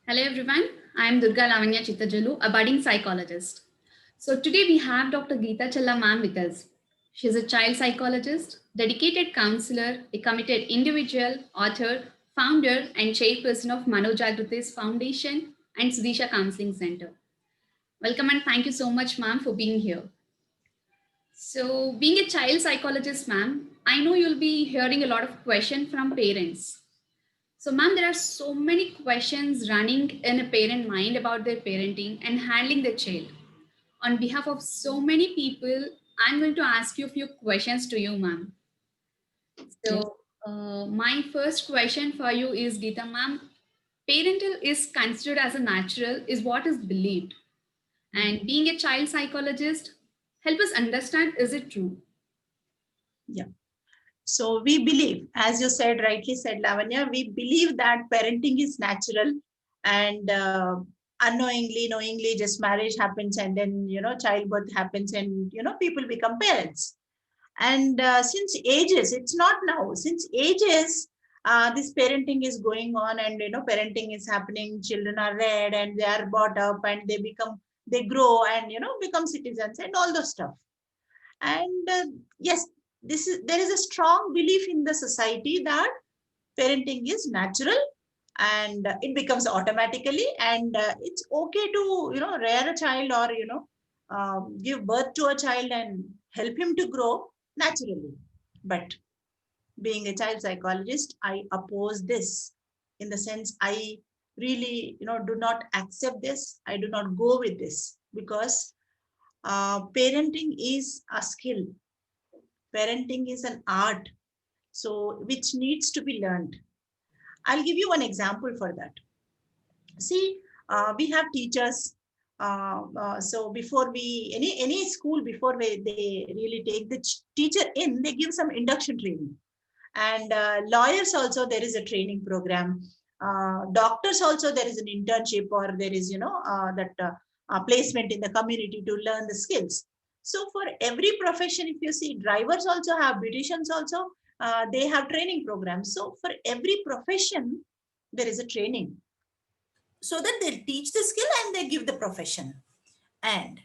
Hello everyone, I am Durga Lavanya Chittajalu, a budding psychologist. So today we have Dr. Geeta Challa ma'am with us. She is a child psychologist, dedicated counselor, a committed individual, author, founder and chairperson of Manojagriti's Foundation and Sudisha Counseling Center. Welcome and thank you so much ma'am for being here. So being a child psychologist ma'am, I know you'll be hearing a lot of questions from parents. So, ma'am, there are so many questions running in a parent mind about their parenting and handling their child. On behalf of so many people, I'm going to ask you a few questions to you, ma'am. Yes. So, my first question for you is, Geeta, ma'am, parental is considered as a natural, is what is believed. And being a child psychologist, help us understand, is it true? Yeah. So we believe, as you said, rightly said, Lavanya, we believe that parenting is natural and unknowingly, knowingly, just marriage happens and then, childbirth happens and, people become parents. And since ages, it's not now, since ages, this parenting is going on and, parenting is happening. Children are reared and they are brought up and they grow and, become citizens and all those stuff. And yes, there is a strong belief in the society that parenting is natural and it becomes automatically, and it's okay to rear a child or give birth to a child and help him to grow naturally. But being a child psychologist, I oppose this, in the sense I really do not accept this. I do not go with this because parenting is a skill. Parenting is an art, so which needs to be learned. I'll give you one example for that. See, we have teachers. So before we any school, before they really take the teacher in, they give some induction training. And lawyers also, there is a training program. Doctors also, there is an internship, or there is that placement in the community to learn the skills. So for every profession, if you see, drivers also have, beauticians also, they have training programs. So for every profession, there is a training, so that they teach the skill and they give the profession. And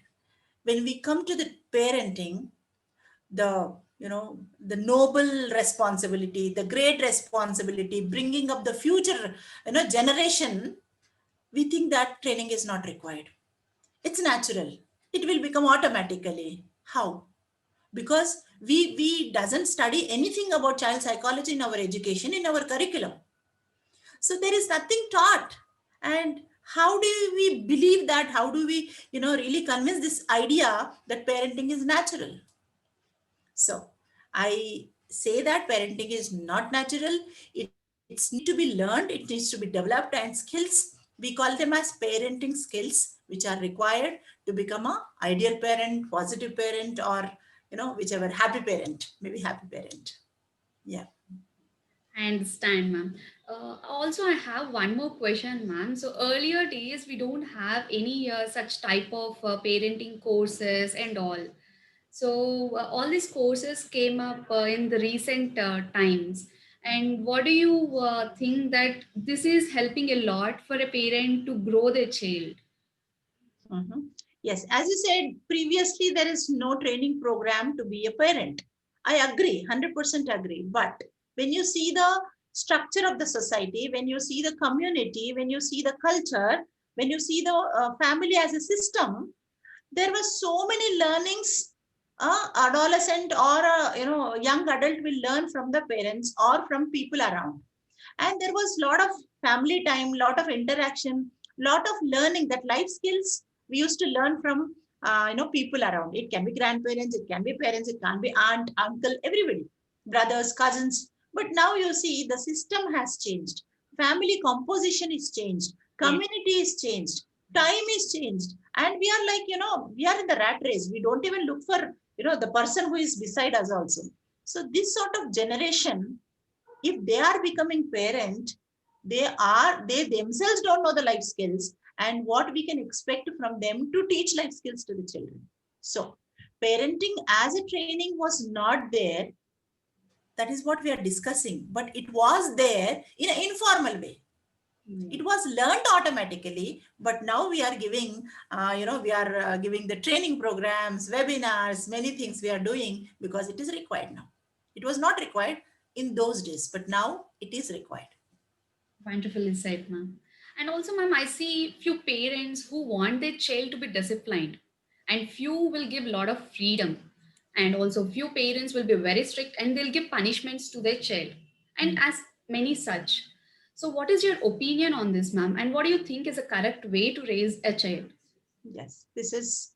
when we come to the parenting, the the noble responsibility, the great responsibility, bringing up the future generation, we think that training is not required. It's natural, it will become automatically. How? Because we doesn't study anything about child psychology in our education, in our curriculum. So there is nothing taught. And how do we believe that? How do we really convince this idea that parenting is natural? So I say that parenting is not natural. It's need to be learned. It needs to be developed, and skills, we call them as parenting skills, which are required to become a ideal parent, positive parent, or whichever, happy parent, maybe happy parent. Yeah. I understand, ma'am. Also, I have one more question, ma'am. So earlier days, we don't have any such type of parenting courses and all. So all these courses came up in the recent times. And what do you think that this is helping a lot for a parent to grow their child? Mhm. Yes, as you said previously, there is no training program to be a parent. I agree, 100% agree. But when you see the structure of the society, when you see the community, when you see the culture, when you see the family as a system, there were so many learnings. Adolescent or young adult will learn from the parents or from people around, and there was a lot of family time, lot of interaction, lot of learning, that life skills we used to learn from people around. It can be grandparents, it can be parents, it can be aunt, uncle, everybody, brothers, cousins. But now you see the system has changed, family composition is changed, Yes. community is changed, time is changed, and we are like we are in the rat race. We don't even look for the person who is beside us also. So this sort of generation, if they are becoming parent, they themselves don't know the life skills, and what we can expect from them to teach life skills to the children. So parenting as a training was not there. That is what we are discussing, but it was there in an informal way. It was learned automatically, but now we are giving, we are giving the training programs, webinars, many things we are doing because it is required now. It was not required in those days, but now it is required. Wonderfully said, ma'am. And also, ma'am, I see few parents who want their child to be disciplined, and few will give a lot of freedom. And also, few parents will be very strict and they'll give punishments to their child, and as many such. So, what is your opinion on this, ma'am? And what do you think is a correct way to raise a child? Yes, this is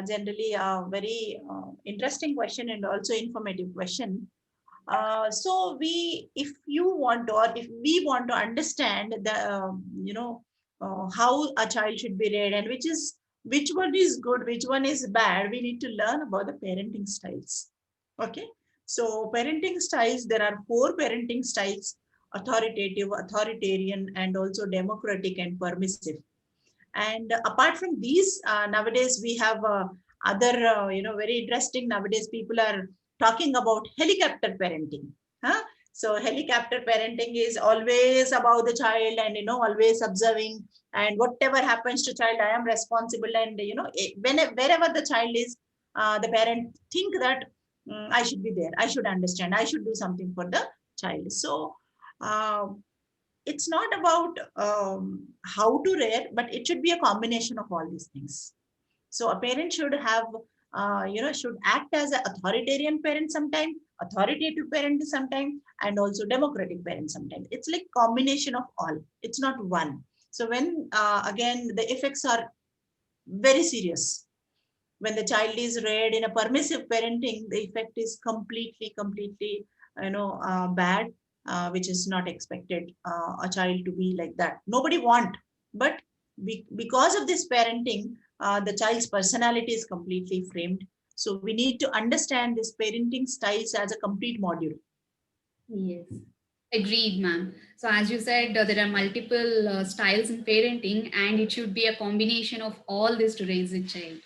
generally a very interesting question and also informative question. So if you want to, or if we want to understand the, how a child should be reared and which one is good, which one is bad, we need to learn about the parenting styles. Okay. So parenting styles, there are 4 parenting styles: authoritative, authoritarian, and also democratic and permissive. And apart from these, nowadays we have other, very interesting. Nowadays, people are talking about helicopter parenting. Huh? So helicopter parenting is always about the child and, always observing, and whatever happens to child, I am responsible. And, wherever the child is, the parent think that I should be there. I should understand. I should do something for the child. So, uh, it's not about how to rear, but it should be a combination of all these things. So a parent should have, should act as an authoritarian parent sometime, authoritative parent sometime, and also democratic parent sometimes. It's like combination of all. It's not one. So when again the effects are very serious. When the child is reared in a permissive parenting, the effect is completely, bad, which is not expected a child to be like that. Nobody want, but because of this parenting, the child's personality is completely framed. So we need to understand this parenting styles as a complete module. Yes. Agreed, ma'am. So, as you said, there are multiple styles in parenting, and it should be a combination of all this to raise a child.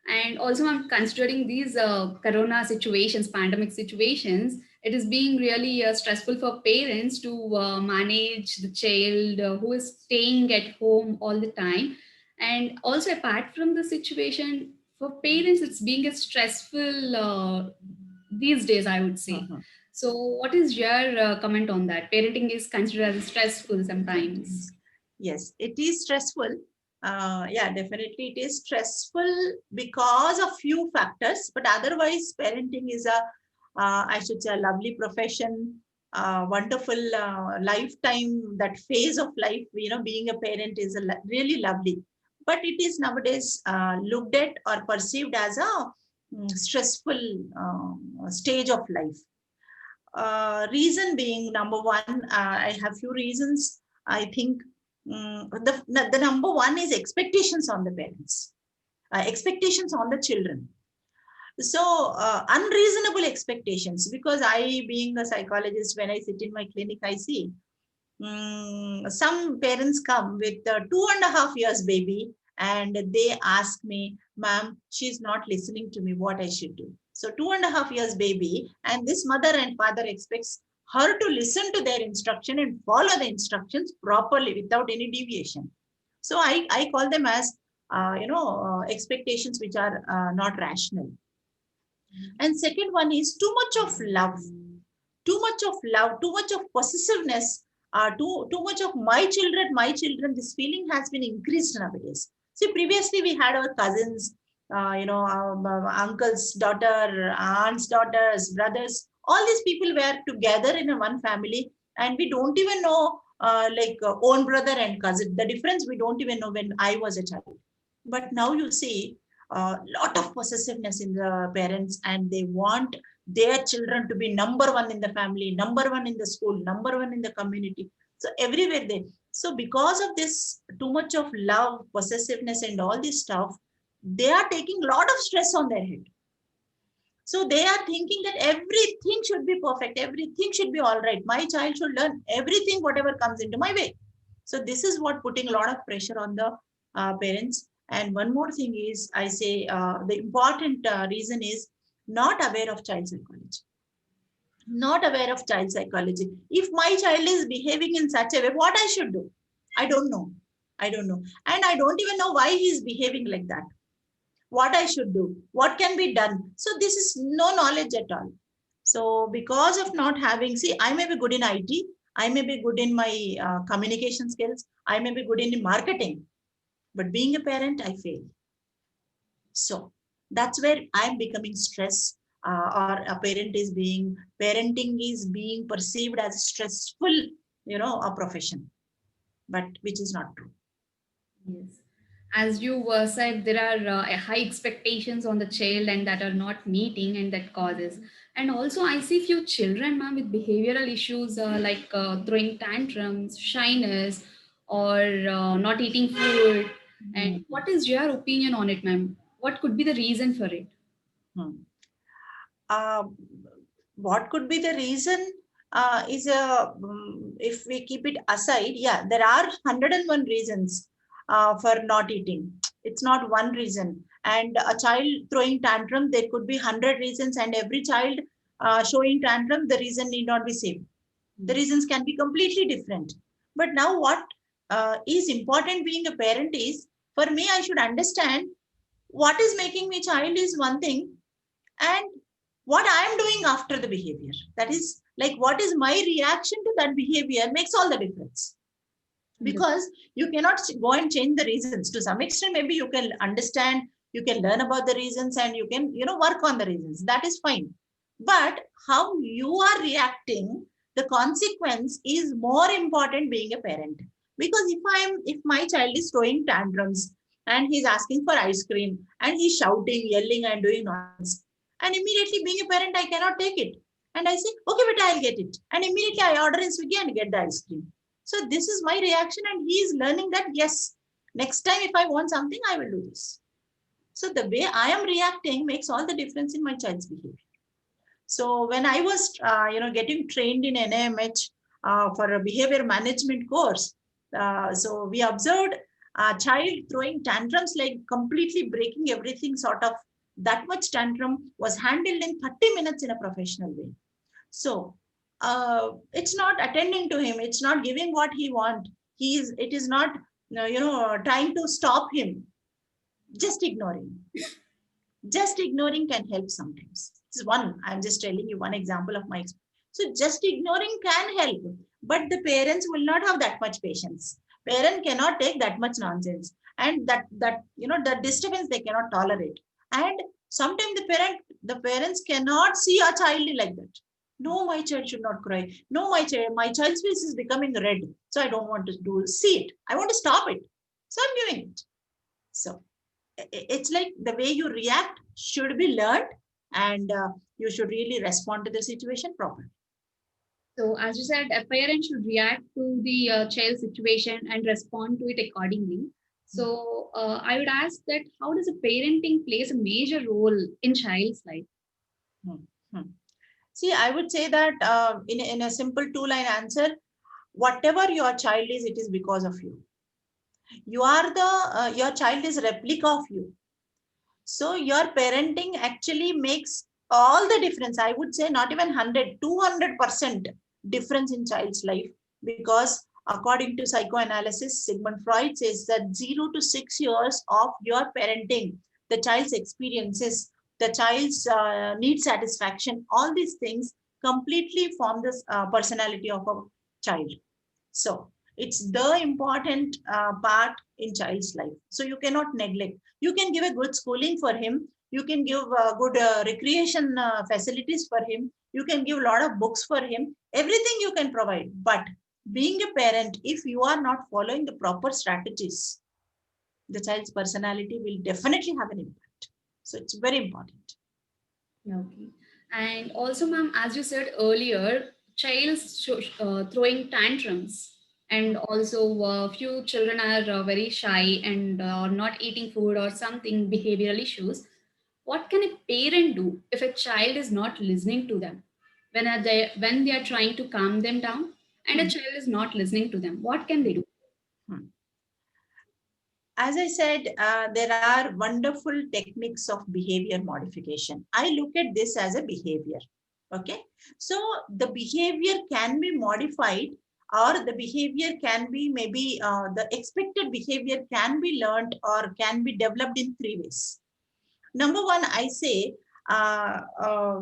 And also, I'm considering these corona situations, pandemic situations, it is being really stressful for parents to manage the child who is staying at home all the time. And also, apart from the situation, for parents, it's being a stressful these days, I would say. So, what is your comment on that? Parenting is considered as stressful sometimes. Yes, it is stressful. Yeah, definitely it is stressful because of few factors, but otherwise parenting is I should say, a lovely profession, wonderful lifetime. That phase of life, being a parent is really lovely. But it is nowadays looked at or perceived as a stressful stage of life. Reason being, number one, I have few reasons. I think the number one is expectations on the parents, expectations on the children. So unreasonable expectations, because I, being a psychologist, when I sit in my clinic, I see some parents come with a 2.5 years baby and they ask me, ma'am, she's not listening to me, what I should do. So 2.5 years baby, and this mother and father expects her to listen to their instruction and follow the instructions properly without any deviation. So I call them as expectations which are not rational. And second one is too much of love, too much of possessiveness, too much of my children. This feeling has been increased nowadays. See, previously we had our cousins, uncle's daughter, aunt's daughters, brothers. All these people were together in a one family, and we don't even know own brother and cousin. The difference we don't even know when I was a child. But now you see a lot of possessiveness in the parents, and they want their children to be number one in the family, number one in the school, number one in the community. So everywhere they. So because of this too much of love, possessiveness, and all this stuff, they are taking a lot of stress on their head. So they are thinking that everything should be perfect, everything should be all right. My child should learn everything, whatever comes into my way. So this is what putting a lot of pressure on the parents. And one more thing is, I say the important reason is not aware of child psychology. Not aware of child psychology. If my child is behaving in such a way, what I should do? I don't know. I don't know. And I don't even know why he's behaving like that. What I should do, what can be done. So this is no knowledge at all. So because of not having, see, I may be good in IT, I may be good in my communication skills, I may be good in marketing, but being a parent, I fail. So that's where I'm becoming stressed, or a parenting is being perceived as stressful, a profession, but which is not true. Yes. As you said, there are high expectations on the child and that are not meeting, and that causes. And also, I see few children, ma'am, with behavioral issues like throwing tantrums, shyness, or not eating food. And Mhm. what is your opinion on it, ma'am? What could be the reason for it? Hmm. Uh, what could be the reason is if we keep it aside, yeah, there are 101 reasons for not eating. It's not one reason. And a child throwing tantrum, there could be 100 reasons, and every child showing tantrum, the reason need not be same. The reasons can be completely different. But now, what is important being a parent is, for me, I should understand what is making me child is one thing, and what I am doing after the behavior, that is like what is my reaction to that behavior, makes all the difference. Because you cannot go and change the reasons. To some extent, maybe you can understand, you can learn about the reasons, and you can work on the reasons, that is fine. But how you are reacting, the consequence is more important being a parent. Because if my child is throwing tantrums and he's asking for ice cream and he's shouting, yelling, and doing nonsense, and immediately being a parent, I cannot take it, and I say, okay, but I'll get it, and immediately I order in Swiggy and get the ice cream. So this is my reaction, and he is learning that, yes, next time if I want something, I will do this. So the way I am reacting makes all the difference in my child's behavior. So when I was, getting trained in NIMH for a behavior management course, so we observed a child throwing tantrums, like completely breaking everything, sort of that much tantrum was handled in 30 minutes in a professional way. So it's not attending to him, it's not giving what he want, it is not trying to stop him, just ignoring. Just ignoring can help sometimes. This is one, I'm just telling you one example of my experience. So just ignoring can help, but the parents will not have that much patience. Parent cannot take that much nonsense, and that disturbance they cannot tolerate. And sometimes the parents cannot see a child like that. No, my child should not cry. No, my child's face is becoming red, so I don't want to see it, I want to stop it, so I'm doing it. So it's like the way you react should be learned, and you should really respond to the situation properly. So, as you said, a parent should react to the child situation and respond to it accordingly. So, I would ask that how does a parenting plays a major role in child's life? Hmm. Hmm. See, I would say that in a simple two-line answer, whatever your child is, it is because of you. You are your child is a replica of you. So your parenting actually makes all the difference. I would say not even 100, 200% difference in child's life, because according to psychoanalysis, Sigmund Freud says that 0 to 6 years of your parenting, the child's experiences, the child's need satisfaction, all these things completely form this personality of a child. So it's the important part in child's life. So you cannot neglect. You can give a good schooling for him. You can give good recreation facilities for him. You can give a lot of books for him. Everything you can provide. But being a parent, if you are not following the proper strategies, the child's personality will definitely have an impact. So it's very important. Okay. And also, ma'am, as you said earlier, throwing tantrums, and also few children are very shy and not eating food or something behavioral issues. What can a parent do if a child is not listening to them when they are trying to calm them down and a Hmm. child is not listening to them? What can they do? Hmm. As I said, there are wonderful techniques of behavior modification. I look at this as a behavior. Okay. So the behavior can be modified or the behavior can be maybe the expected behavior can be learned or can be developed in three ways. Number one, I say uh, uh,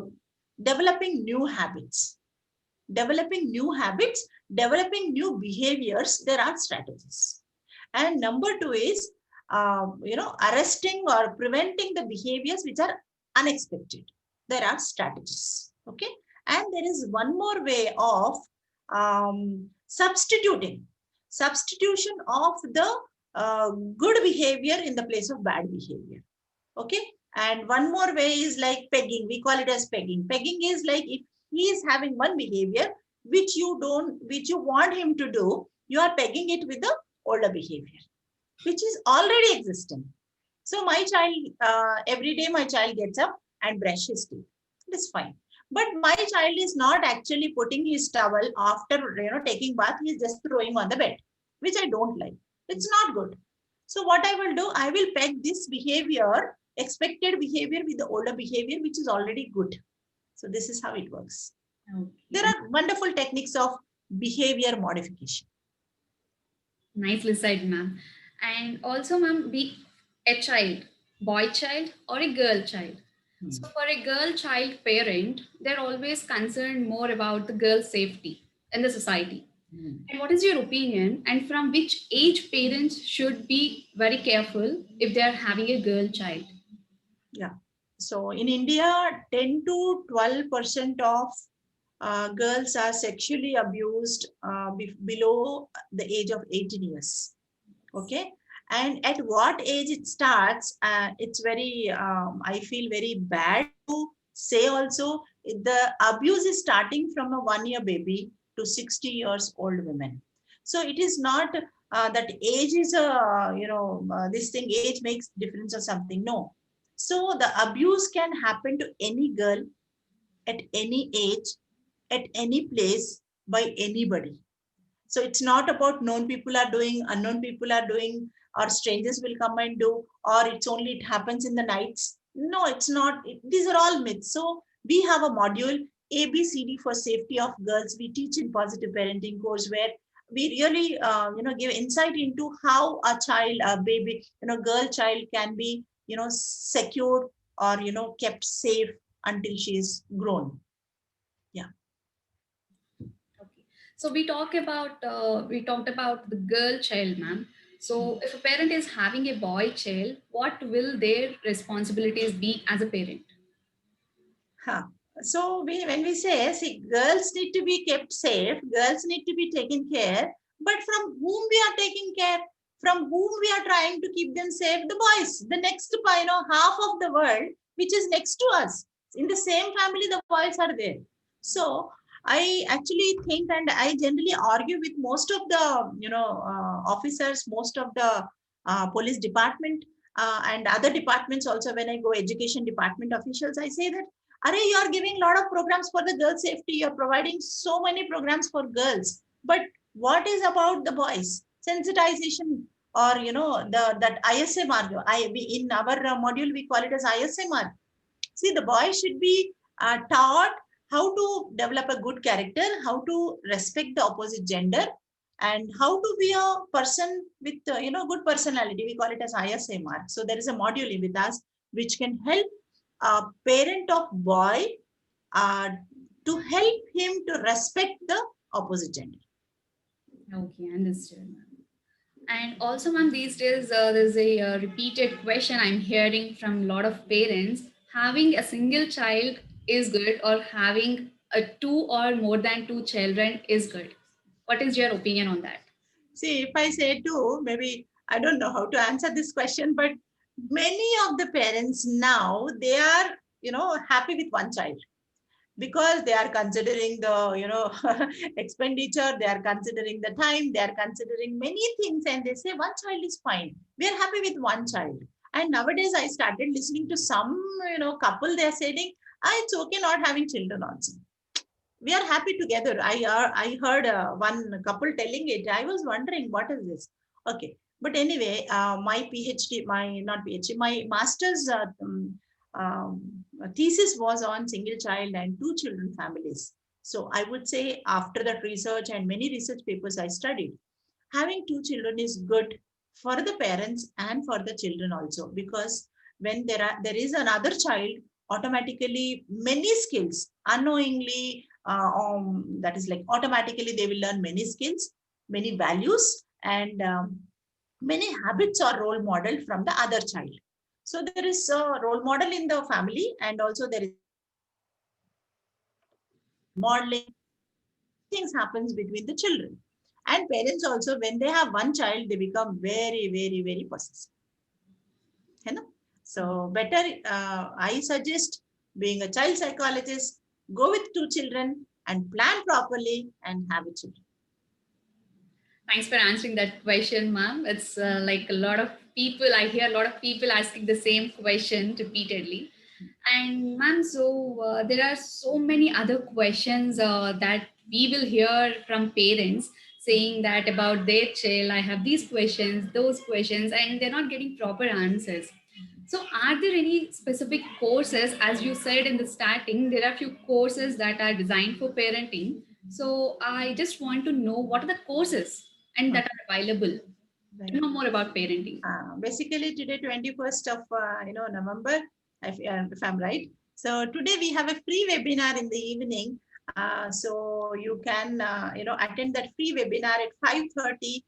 developing new habits. Developing new habits, developing new behaviors, there are strategies. And number two is, arresting or preventing the behaviors which are unexpected. There are strategies. Okay. And there is one more way of substitution of the good behavior in the place of bad behavior. Okay. And one more way is like pegging. We call it as pegging. Pegging is like if he is having one behavior which you want him to do, you are pegging it with the older behavior, which is already existing. So my child, every day my child gets up and brushes his teeth. It is fine. But my child is not actually putting his towel after taking bath. He is just throwing on the bed, which I don't like. It's not good. So what I will do, I will peg this behavior, expected behavior with the older behavior, which is already good. So this is how it works. Okay. There are wonderful techniques of behavior modification. Nicely said, ma'am. And also, ma'am, be a child, boy child or a girl child. So for a girl child parent, they're always concerned more about the girl's safety in the society. And what is your opinion? And from which age parents should be very careful if they're having a girl child? Yeah. So in India, 10 to 12% of girls are sexually abused below the age of 18 years. Okay. And at what age it starts, it's very, I feel very bad to say also, the abuse is starting from a 1-year baby to 60 years old women. So it is not that age is this thing, age makes difference or something. No. So the abuse can happen to any girl at any age, at any place, by anybody. So it's not about known people are doing, unknown people are doing, or strangers will come and do, or it's only it happens in the nights. No, it's not. These are all myths. So we have a module ABCD for safety of girls. We teach in positive parenting course where we really give insight into how a child, a baby, girl child can be secured or kept safe until she is grown. Yeah. Okay. So we talked about the girl child, ma'am. So if a parent is having a boy child, what will their responsibilities be as a parent? Huh. So when we say, see, girls need to be kept safe, girls need to be taken care, but from whom we are taking care? From whom we are trying to keep them safe? The boys, the next, half of the world, which is next to us. In the same family, the boys are there. So I actually think, and I generally argue with most of the, officers, most of the police department and other departments also. When I go education department officials, I say that, are you are giving a lot of programs for the girl safety. You're providing so many programs for girls. But what is about the boys? Sensitization or, that ISMR. In our module, we call it as ISMR. See, the boy should be taught how to develop a good character, how to respect the opposite gender, and how to be a person with, good personality. We call it as ISMR. So there is a module with us which can help a parent of boy to help him to respect the opposite gender. Okay, understood. And also, ma'am, these days there's a repeated question I'm hearing from a lot of parents: having a single child is good, or having a two or more than two children is good. What is your opinion on that? See, if I say two, maybe I don't know how to answer this question, but many of the parents now, they are, happy with one child because they are considering the, expenditure, they are considering the time, they are considering many things, and they say one child is fine. We are happy with one child. And nowadays I started listening to some, couple, they are saying, it's okay not having children also. We are happy together. I heard one couple telling it. I was wondering, what is this? Okay. But anyway, my PhD, my master's thesis was on single child and two children families. So I would say after that research and many research papers I studied, having two children is good for the parents and for the children also, because when there is another child, automatically many skills unknowingly, that is like automatically they will learn many skills, many values, and many habits or role model from the other child. So there is a role model in the family, and also there is modeling. Things happens between the children and parents also. When they have one child, they become very, very, very possessive. You know? So better, I suggest, being a child psychologist, go with two children and plan properly and have a children. Thanks for answering that question, ma'am. It's like a lot of people, I hear a lot of people asking the same question repeatedly. And ma'am, so there are so many other questions that we will hear from parents saying that about their child, I have these questions, those questions, and they're not getting proper answers. So are there any specific courses, as you said in the starting, there are few courses that are designed for parenting. So I just want to know what are the courses and that are available to know more about parenting. Basically today 21st of November, if I'm right. So today we have a free webinar in the evening. So you can attend that free webinar at 5:30,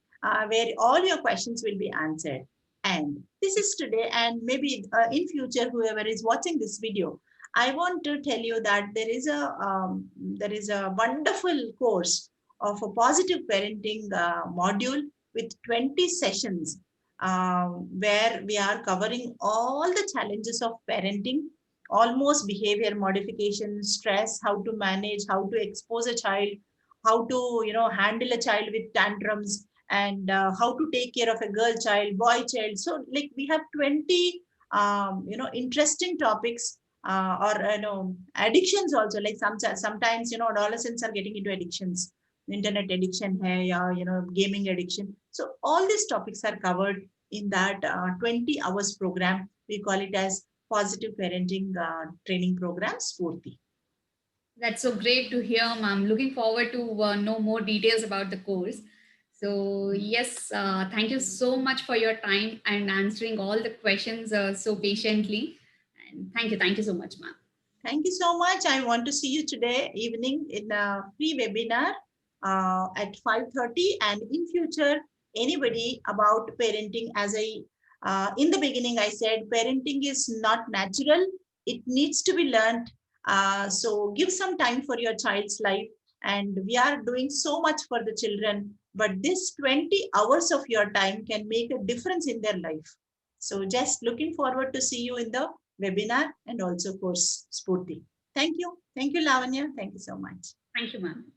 where all your questions will be answered. And this is today, and maybe in future, whoever is watching this video, I want to tell you that there is a wonderful course of a positive parenting module with 20 sessions, where we are covering all the challenges of parenting, almost behavior modification, stress, how to manage, how to expose a child, how to handle a child with tantrums, and how to take care of a girl child, boy child. So like we have 20 interesting topics, or addictions also. Like sometimes adolescents are getting into addictions, internet addiction hai, ya, gaming addiction. So all these topics are covered in that 20 hours program. We call it as positive parenting training program, Spurti. That's so great to hear, ma'am. Looking forward to know more details about the course. So yes, thank you so much for your time and answering all the questions so patiently. And thank you so much, ma'am. Thank you so much. I want to see you today evening in a free webinar at 5:30. And in future, anybody about parenting, as in the beginning, I said, parenting is not natural. It needs to be learned. So give some time for your child's life. And we are doing so much for the children, but this 20 hours of your time can make a difference in their life. So just looking forward to see you in the webinar and also course Spurti. Thank you. Thank you, Lavanya. Thank you so much. Thank you, ma'am.